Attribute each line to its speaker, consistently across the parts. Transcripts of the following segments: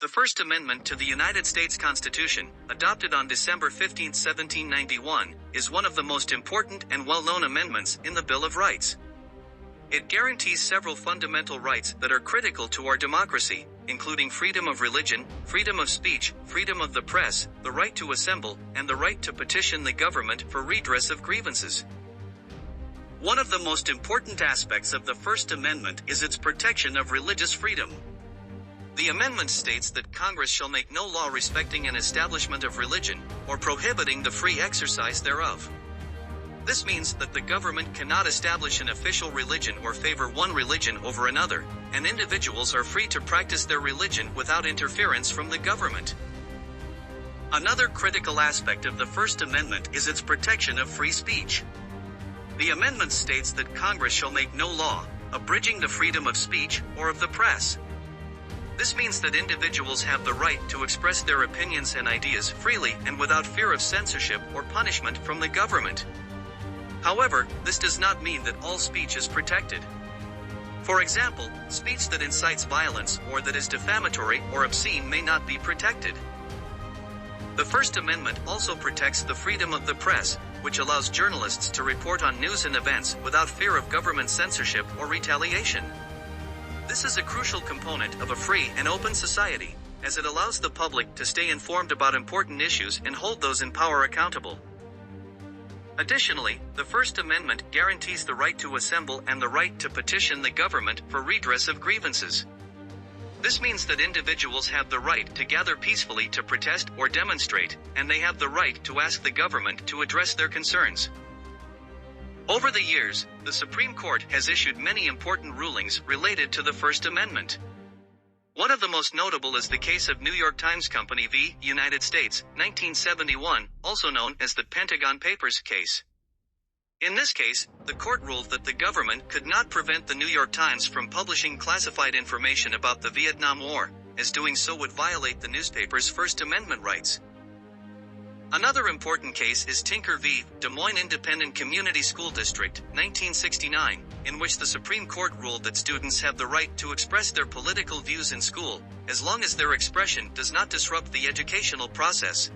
Speaker 1: The First Amendment to the United States Constitution, adopted on December 15, 1791, is one of the most important and well-known amendments in the Bill of Rights. It guarantees several fundamental rights that are critical to our democracy, including freedom of religion, freedom of speech, freedom of the press, the right to assemble, and the right to petition the government for redress of grievances. One of the most important aspects of the First Amendment is its protection of religious freedom. The amendment states that Congress shall make no law respecting an establishment of religion, or prohibiting the free exercise thereof. This means that the government cannot establish an official religion or favor one religion over another, and individuals are free to practice their religion without interference from the government. Another critical aspect of the First Amendment is its protection of free speech. The amendment states that Congress shall make no law abridging the freedom of speech or of the press. This means that individuals have the right to express their opinions and ideas freely and without fear of censorship or punishment from the government. However, this does not mean that all speech is protected. For example, speech that incites violence or that is defamatory or obscene may not be protected. The First Amendment also protects the freedom of the press, which allows journalists to report on news and events without fear of government censorship or retaliation. This is a crucial component of a free and open society, as it allows the public to stay informed about important issues and hold those in power accountable. Additionally, the First Amendment guarantees the right to assemble and the right to petition the government for redress of grievances. This means that individuals have the right to gather peacefully to protest or demonstrate, and they have the right to ask the government to address their concerns. Over the years, the Supreme Court has issued many important rulings related to the First Amendment. One of the most notable is the case of New York Times Company v. United States, 1971, also known as the Pentagon Papers case. In this case, the court ruled that the government could not prevent the New York Times from publishing classified information about the Vietnam War, as doing so would violate the newspaper's First Amendment rights. Another important case is Tinker v. Des Moines Independent Community School District, 1969, in which the Supreme Court ruled that students have the right to express their political views in school, as long as their expression does not disrupt the educational process.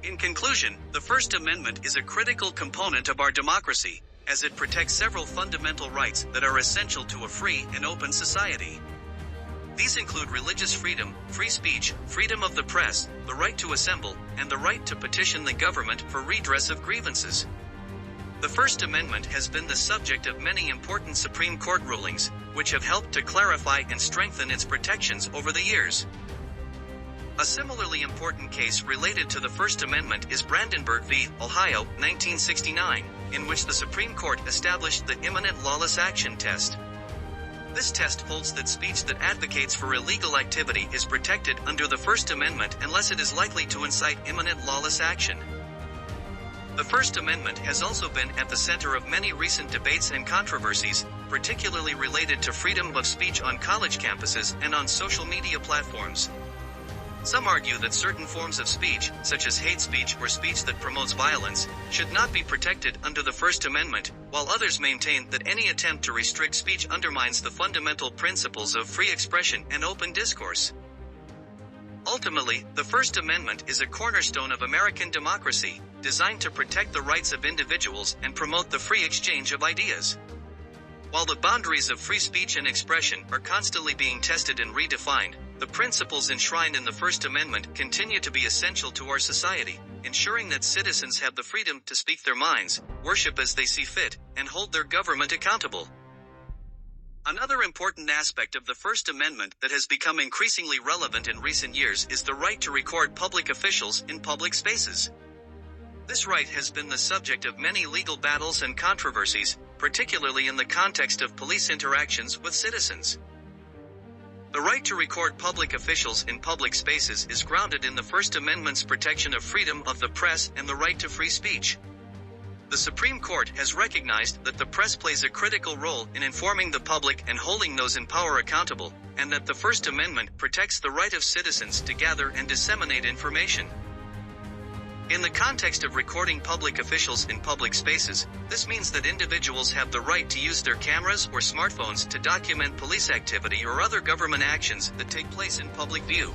Speaker 1: In conclusion, the First Amendment is a critical component of our democracy, as it protects several fundamental rights that are essential to a free and open society. These include religious freedom, free speech, freedom of the press, the right to assemble, and the right to petition the government for redress of grievances. The First Amendment has been the subject of many important Supreme Court rulings, which have helped to clarify and strengthen its protections over the years. A similarly important case related to the First Amendment is Brandenburg v. Ohio, 1969, in which the Supreme Court established the imminent lawless action test. This test holds that speech that advocates for illegal activity is protected under the First Amendment unless it is likely to incite imminent lawless action. The First Amendment has also been at the center of many recent debates and controversies, particularly related to freedom of speech on college campuses and on social media platforms. Some argue that certain forms of speech, such as hate speech or speech that promotes violence, should not be protected under the First Amendment, while others maintain that any attempt to restrict speech undermines the fundamental principles of free expression and open discourse. Ultimately, the First Amendment is a cornerstone of American democracy, designed to protect the rights of individuals and promote the free exchange of ideas. While the boundaries of free speech and expression are constantly being tested and redefined, the principles enshrined in the First Amendment continue to be essential to our society, ensuring that citizens have the freedom to speak their minds, worship as they see fit, and hold their government accountable. Another important aspect of the First Amendment that has become increasingly relevant in recent years is the right to record public officials in public spaces. This right has been the subject of many legal battles and controversies, particularly in the context of police interactions with citizens. The right to record public officials in public spaces is grounded in the First Amendment's protection of freedom of the press and the right to free speech. The Supreme Court has recognized that the press plays a critical role in informing the public and holding those in power accountable, and that the First Amendment protects the right of citizens to gather and disseminate information. In the context of recording public officials in public spaces, this means that individuals have the right to use their cameras or smartphones to document police activity or other government actions that take place in public view.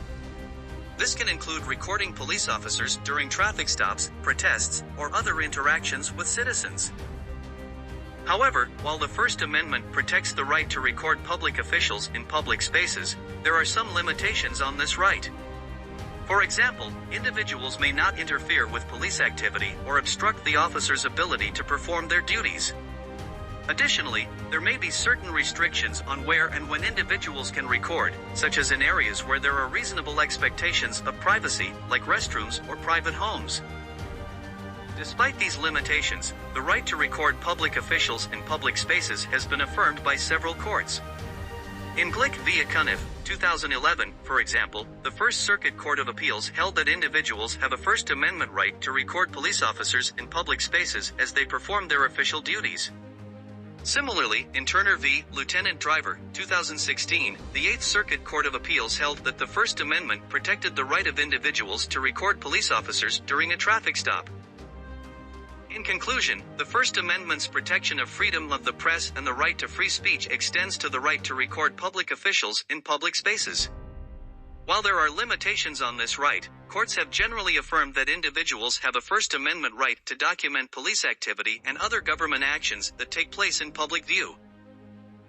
Speaker 1: This can include recording police officers during traffic stops, protests, or other interactions with citizens. However, while the First Amendment protects the right to record public officials in public spaces, there are some limitations on this right. For example, individuals may not interfere with police activity or obstruct the officer's ability to perform their duties. Additionally, there may be certain restrictions on where and when individuals can record, such as in areas where there are reasonable expectations of privacy, like restrooms or private homes. Despite these limitations, the right to record public officials in public spaces has been affirmed by several courts. In Glick v. Cunniff, 2011, for example, the First Circuit Court of Appeals held that individuals have a First Amendment right to record police officers in public spaces as they perform their official duties. Similarly, in Turner v. Lieutenant Driver, 2016, the Eighth Circuit Court of Appeals held that the First Amendment protected the right of individuals to record police officers during a traffic stop. In conclusion, the First Amendment's protection of freedom of the press and the right to free speech extends to the right to record public officials in public spaces. While there are limitations on this right, courts have generally affirmed that individuals have a First Amendment right to document police activity and other government actions that take place in public view.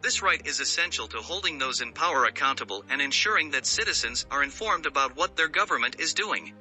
Speaker 1: This right is essential to holding those in power accountable and ensuring that citizens are informed about what their government is doing.